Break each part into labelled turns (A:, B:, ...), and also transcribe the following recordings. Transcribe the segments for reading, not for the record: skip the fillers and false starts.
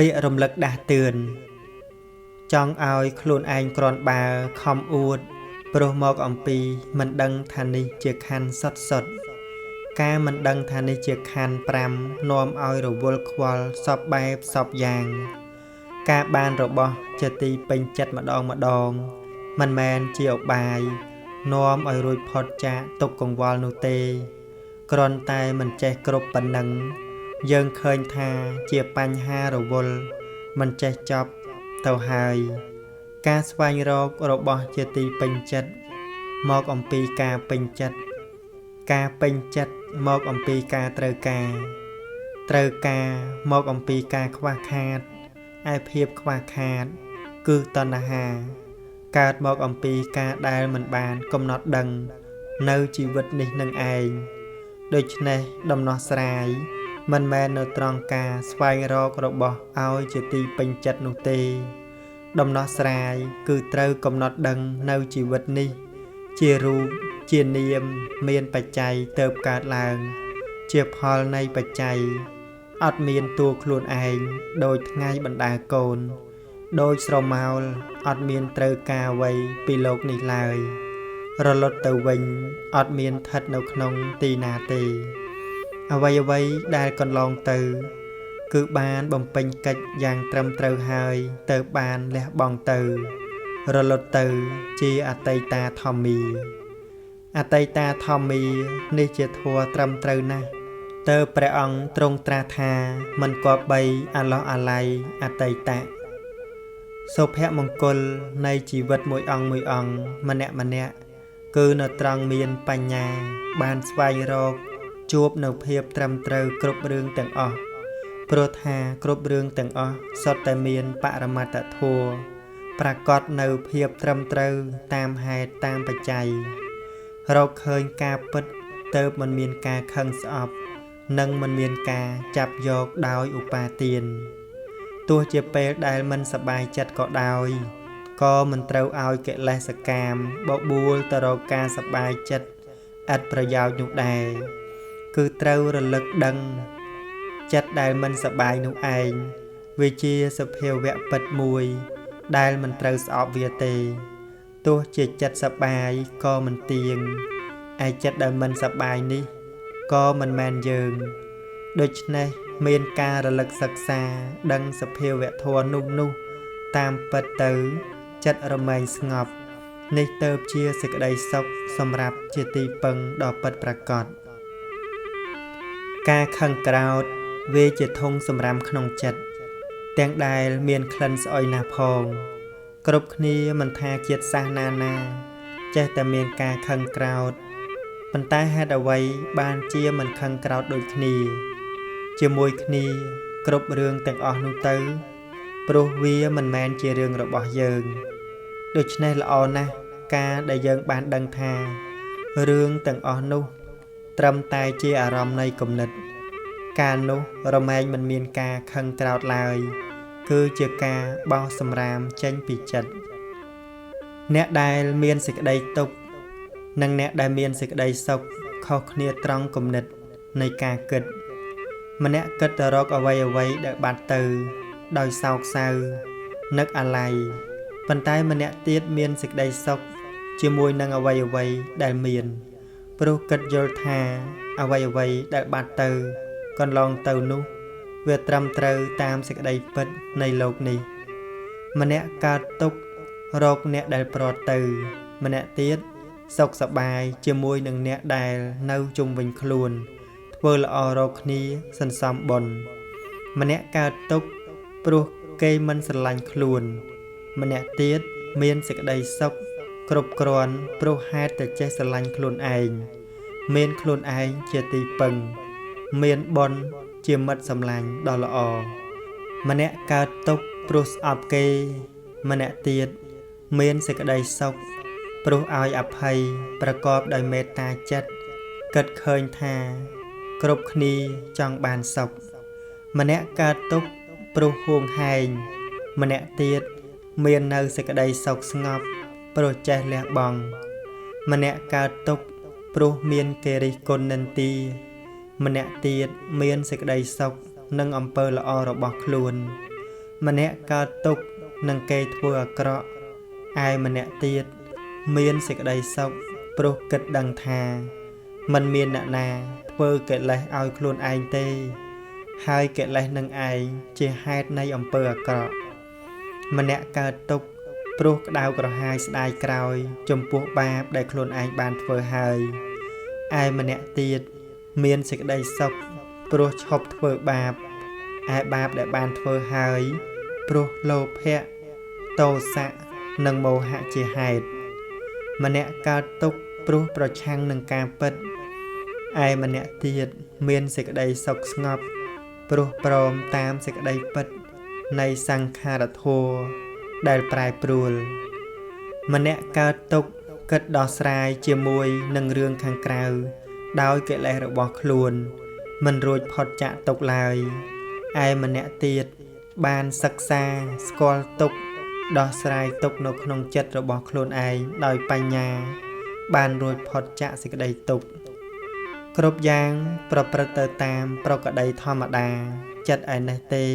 A: ពាក្យរំលឹកដាស់តឿនចង់ឲ្យខ្លួនឯងគ្រាន់បើខំអួតព្រោះមកអំពីមិនដឹងថានេះជាខណ្ឌសុទ្ធការមិនដឹងថានេះជាខណ្ឌ5នាំឲ្យរវល់ខ្វល់សពបែបសពយ៉ាងការបានរបស់ជាទីពេញចិត្តម្ដងមិនមែនជាឧបាយនាំឲ្យរួចផុតចាកទុក្ខកង្វល់នោះទេគ្រាន់តែមិនចេះគ្រប់ប៉ុណ្ណឹងយើងឃើញថាជាបញ្ហារវល់មិនចេះចប់ទៅហើយការស្វែងរករបស់ជាទីពេញចិត្តមកអំពីការពេញចិត្តមកអំពីការត្រូវការមកអំពីការខ្វះខាតឯភាពខ្វះខាតគឺតណ្ហាកើតមកអំពីការដែលមិនបានកំណត់ដឹងនៅជីវិតនេះនឹងឯងដូច្នេះដំណោះស្រាយមិនមែននៅត្រង់ការស្វែងរករបស់ឲ្យជាទីពេញចិត្តនោះទេដំណោះស្រាយគឺត្រូវកំណត់ដឹងនៅជីវិតនេះជារូបជានាមមានបច្ច័យទៅកើតឡើងជាផលនៃបច្ច័យអត់មានតួខ្លួនឯងដោយថ្ងៃបណ្ដាកូនដោយស្រមោលអត់មានត្រូវការអ្វីពីលោកនេះឡើយរលត់ទៅវិញអត់មានស្ថិតនៅក្នុងទីណាទេអ្វីដែលកន្លងទៅគឺបានបំពេញកិច្ចយ៉ាងត្រឹមត្រូវហើយទៅបានលះបង់ទៅរលត់ទៅជាអតីតាធម្មានេះជាធម៌ត្រឹមត្រូវណាស់ទៅព្រះអង្គទ្រង់ត្រាស់ថាមិនគប្បីអាឡោះអាល័យអតីតៈសុភមង្គលនៃជីវិតមួយអង្គម្នាក់គឺនៅត្រង់មានបញ្ញាបានស្វែងរកជួបនៅភាពត្រឹមត្រូវគ្រប់រឿងទាំងអស់ព្រោះថាគ្រប់រឿងទាំងអស់សុទ្ធតែមានបរមត្តធម៌ប្រកបនៅភាពត្រឹមត្រូវតាមហេតុតាមបច្ច័យរកឃើញការពិតទៅមិនមានការខឹងស្អប់និងមិនមានការចាប់យកដោយឧបាទានទោះជាពេលដែលមិនសប្បាយចិត្តក៏ដោយក៏មិនត្រូវឲ្យកិលេសកាមបបួលទៅរកការសប្បាយចិត្តឥតប្រយោជន៍នោះដែរគឺត្រូវរលឹកដឹងចិត្តដែលមិនសប្បាយនោះឯងវាជាសភាវៈពិតមួយដែលមិនត្រូវស្អប់វាទេទោះជាចិត្តសប្បាយក៏មិនទៀងឯចិត្តដែលមិនសប្បាយនេះក៏មិនមែនយើងដូច្នេះមានការរលឹកសិក្សាដឹងសភាវៈធម៌នោះតាមពិតទៅចិត្តរមែងស្ងប់នេះទៅជាសេចក្តីសុខសម្រាប់ជាទីពឹងដ៏ពិតប្រាកដការខឹងក្រោធវាជាធុងសម្រាមក្នុងចិត្តទាំងដែលមានក្លិនស្អុយណាស់ផងគ្រប់គ្នាមិនថាជាតិសាសន៍ណាចេះតែមានការខឹងក្រោធប៉ុន្តែហេតុអ្វីបានជាមិនខឹងក្រោធដូចគ្នាជាមួយគ្នាគ្រប់រឿងទាំងអស់នោះទៅព្រោះវាមិនមែនជារឿងរបស់យើងដូច្នេះល្អណាស់ការដែលយើងបានដឹងថារឿងទាំងអស់នោះត្រឹមតែជាអារម្មណ៍នៃគំនិតការនោះរមែងមិនមានការខឹងក្រោធឡើយគឺជាការបោះសម្រាមចេញពីចិត្តអ្នកដែលមានសេចក្តីទុក្ខនិងអ្នកដែលមានសេចក្តីសុខខុសគ្នាត្រង់គំនិតនៃការគិតម្នាក់គិតទៅរកអ្វីដែលបាត់ទៅដោយសោកសៅនឹកអាល័យប៉ុន្តែម្នាក់ទៀតមានសេចក្តីសុខជាមួយនឹងអ្វីដែលមានព្រោះគិតយល់ថាអ្វីដែលបាត់ទៅកន្លងទៅនោះវាត្រឹមត្រូវតាមសេចក្តីពិតនៃលោកនេះម្នាក់កើតទុក្ខរកអ្នកដែលប្រត់ទៅម្នាក់ទៀតសុខសប្បាយជាមួយនឹងអ្នកដែលនៅជុំវិញខ្លួនធ្វើល្អរកគ្នាសន្សំបុណ្យម្នាក់កើតទុក្ខព្រោះគេមិនស្រឡាញ់ខ្លួនម្នាក់ទៀតមានសេចក្តីសុខគ្រប់គ្រាន់ព្រោះហេតុតែចេះស្រឡាញ់ខ្លួនឯងមានខ្លួនឯងជាទីពឹងមានបុណ្យជាមិត្តសម្លាញ់ដ៏ល្អម្នាក់កើតទុក្ខព្រោះស្អប់គេម្នាក់ទៀតមានសេចក្តីសុខព្រោះឲ្យអភ័យប្រកបដោយមេត្តាចិត្តគិតឃើញថាគ្រប់គ្នាចង់បានសុខម្នាក់កើតទុក្ខព្រោះហួងហែងម្នាក់ទៀតមាននៅសេចក្តីសុខស្ងប់ព្រោះចេះលះបង់ម្នាក់កើតទុក្ខព្រោះមានគេរិះគន់និន្ទាម្នាក់ទៀតមានសេចក្តីសុខនិងអំពើល្អរបស់ខ្លួន ម្នាក់កើតទុក្ខនឹងគេធ្វើអាក្រក់ឯម្នាក់ទៀតមានសេចក្តីសុខព្រោះគិតដឹងថាមិនមានអ្នកណាធ្វើកិលេសឲ្យខ្លួនឯងទេហើយកិលេសនឹងឯងជាហេតុនៃអំពើអាក្រក់ម្នាក់កើតទុក្ខព្រោះក្តៅក្រហាយស្ដាយក្រោយចំពោះបាបដែលខ្លួនឯងបានធ្វើហើយឯម្នាក់ទៀតមានសេចក្តីសុខព្រោះឈប់ធ្វើបាបឯបាបដែលបានធ្វើហើយព្រោះលោភៈទោសៈនិងមោហៈជាហេតុម្នាក់កើតទុក្ខព្រោះប្រឆាំងនឹងការពិតឯម្នាក់ទៀតមានសេចក្តីសុខស្ងប់ព្រោះព្រមតាមសេចក្តីពិតនៃសង្ខារធម៌ដែលប្រែប្រួលម្នាក់កើតទុក្ខគិតដោះស្រាយជាមួយនឹងរឿងខាងក្រៅដោយកិលេសរបស់ខ្លួនមិនរួចផុតចាកទុក្ខឡើយឯម្នាក់ទៀតបានសិក្សាស្គាល់ទុក្ខដោះស្រាយទុក្ខនៅក្នុងចិត្តរបស់ខ្លួនឯងដោយបញ្ញាបានរួចផុតចាកសេចក្តីទុក្ខគ្រប់យ៉ាងប្រព្រឹត្តទៅតាមប្រក្តីធម្មតាចិត្តឯនេះទេ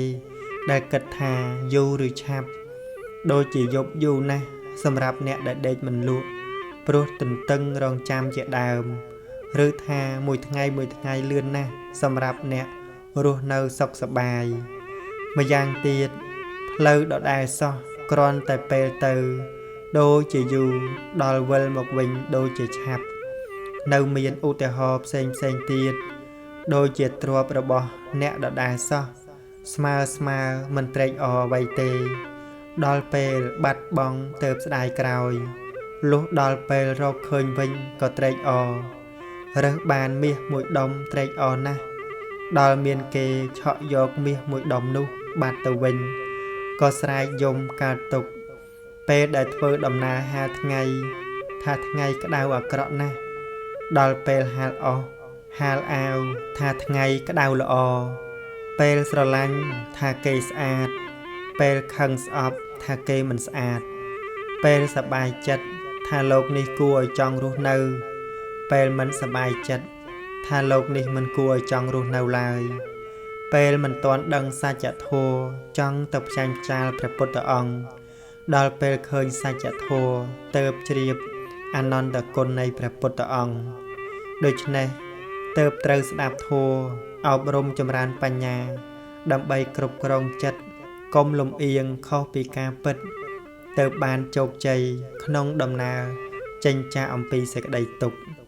A: ដែលគិតថាយូរឬឆាប់ដូចជាយប់យូរណាស់សម្រាប់អ្នកដែលដេកមិនលក់ព្រោះទន្ទឹងរង់ចាំជាដើមឬថាមួយថ្ងៃលឿនណាស់សម្រាប់អ្នករស់នៅសុខសប្បាយម្យ៉ាងទៀតផ្លូវដដែលសោះគ្រាន់តែពេលទៅដូចជាយូរដល់វិលមកវិញដូចជាឆាប់នៅមានឧទាហរណ៍ផ្សេងទៀតដូចជាទ្រព្យរបស់អ្នកដដែលសោះស្មើមិនត្រេកអរអ្វីទេដល់ពេលបាត់បង់ទៅស្ដាយក្រោយលុះដល់ពេលរកឃើញវិញក៏ត្រេកអររើសបានមាសមួយដុំត្រេកអរណាស់ដល់មានគេឆក់យកមាសមួយដុំនោះបាត់ទៅវិញក៏ស្រែកយំកើតទុក្ខពេលដែលធ្វើដំណើរហាលថ្ងៃថាថ្ងៃក្តៅអាក្រក់ណាស់ដល់ពេលហាលអស់ហាលអាវថាថ្ងៃក្តៅល្អពេលស្រឡាញ់ថាគេស្អាតពេលខឹងស្អប់ថាគេមិនស្អាតពេលសប្បាយចិត្តថាលោកនេះគួរឲ្យចង់រស់នៅពេលមិនសប្បាយចិត្តថាលោកនេះមិនគួរឲ្យចង់រស់នៅឡើយពេលមិនទាន់ដឹងសច្ចធម៌ចង់ទៅផ្ចាញ់ផ្ចាលព្រះពុទ្ធអង្គដល់ពេលឃើញសច្ចធម៌ទើបជ្រាបអនន្តគុណនៃព្រះពុទ្ធអង្គដូច្នេះទើបត្រូវស្ដាប់ធម៌អប់រំចម្រើនបញ្ញាដើម្បីគ្រប់គ្រងចិត្តកុំលំអៀងខុសពីការពិតទើបបានជោគជ័យក្នុងដំណើរចេញចាកអំពីសេចក្តីទុក្ខ